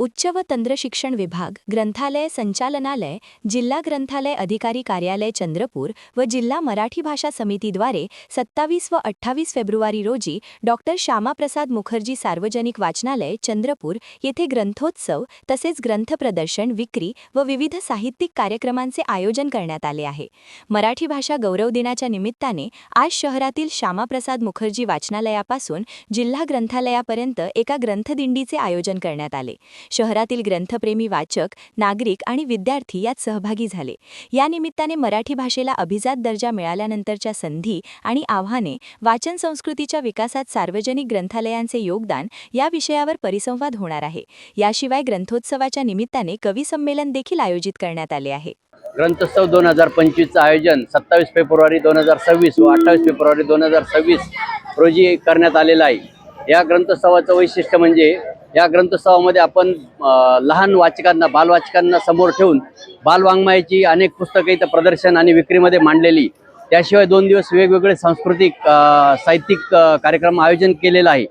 उच्च व तंत्र शिक्षण विभाग, ग्रंथालय संचालनालय, जिल्हा ग्रंथालय अधिकारी कार्यालय चंद्रपूर व जिल्हा मराठी भाषा समितीद्वारे 27 व 28 फेब्रुवारी रोजी डॉक्टर श्यामाप्रसाद मुखर्जी सार्वजनिक वाचनालय चंद्रपूर येथे ग्रंथोत्सव तसेच ग्रंथ प्रदर्शन, विक्री व विविध साहित्यिक कार्यक्रमांचे आयोजन करण्यात आले आहे। मराठी भाषा गौरव दिनाच्या निमित्ताने आज शहरातील श्यामाप्रसाद मुखर्जी वाचनालयापासून जिल्हा ग्रंथालयापर्यंत एका ग्रंथदिंडीचे आयोजन करण्यात आले। शहरातील ग्रंथप्रेमी वाचक, नागरिक आणि विद्यार्थी यात सहभागी झाले। या निमित्ताने मराठी भाषेला अभिजात दर्जा मिळाल्यानंतरच्या संधी आणि आव्हाने, वाचन संस्कृतीच्या विकासात सार्वजनिक ग्रंथालयांचे योगदान या विषयावर परिसंवाद होणार आहे। याशिवाय ग्रंथोत्सवाच्या निमित्ताने कवी संमेलन देखील आयोजित करण्यात आले आहे। ग्रंथोत्सव 2025 आयोजन 27 फेब्रुवारी 2026 व 28 फेब्रुवारी 2026 रोजी करण्यात आलेला आहे। या ग्रंथोत्सवाचं वैशिष्ट्य म्हणजे या ग्रंथोत्सवामध्ये आपण लहान वाचकांना, बालवाचकांना समोर ठेवून बालवाङ्मयाची अनेक पुस्तके इथं प्रदर्शन आणि विक्रीमध्ये मांडलेली, त्याशिवाय 2 दिवस वेगवेगळे सांस्कृतिक साहित्यिक कार्यक्रम आयोजन केलेला आहे।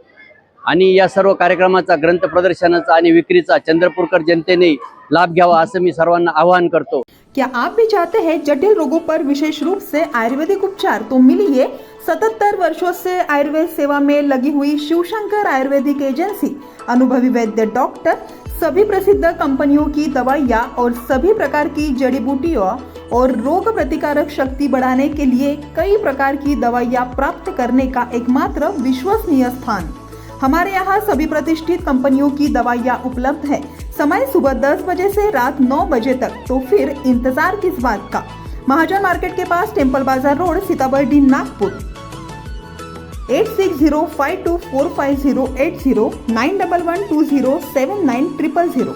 आणि या सर्व कार्यक्रमाचा, ग्रंथ प्रदर्शनाचा आणि विक्रीचा चंद्रपूरकर जनतेने लाभ घ्यावा असं मी सर्वांना आवाहन करतो। क्या आप भी चाहते हैं जटिल रोगों पर विशेष रूप से आयुर्वेदिक उपचार? तो मिलिए 77 वर्षों से आयुर्वेद सेवा में लगी हुई शिवशंकर आयुर्वेदिक एजेंसी। अनुभवी वैद्य डॉक्टर, सभी प्रसिद्ध कंपनियों की दवाइयाँ और सभी प्रकार की जड़ी बूटियों और रोग प्रतिकारक शक्ति बढ़ाने के लिए कई प्रकार की दवाइयाँ प्राप्त करने का एकमात्र विश्वसनीय स्थान। हमारे यहाँ सभी प्रतिष्ठित कंपनियों की दवाइयाँ उपलब्ध है। समय सुबह 10 बजे से रात 9 बजे तक, तो फिर इंतजार किस बात का। महाजन मार्केट के पास, टेम्पल बाजार रोड, सीताबर्डी, नागपुर। 8605245080 9112079000।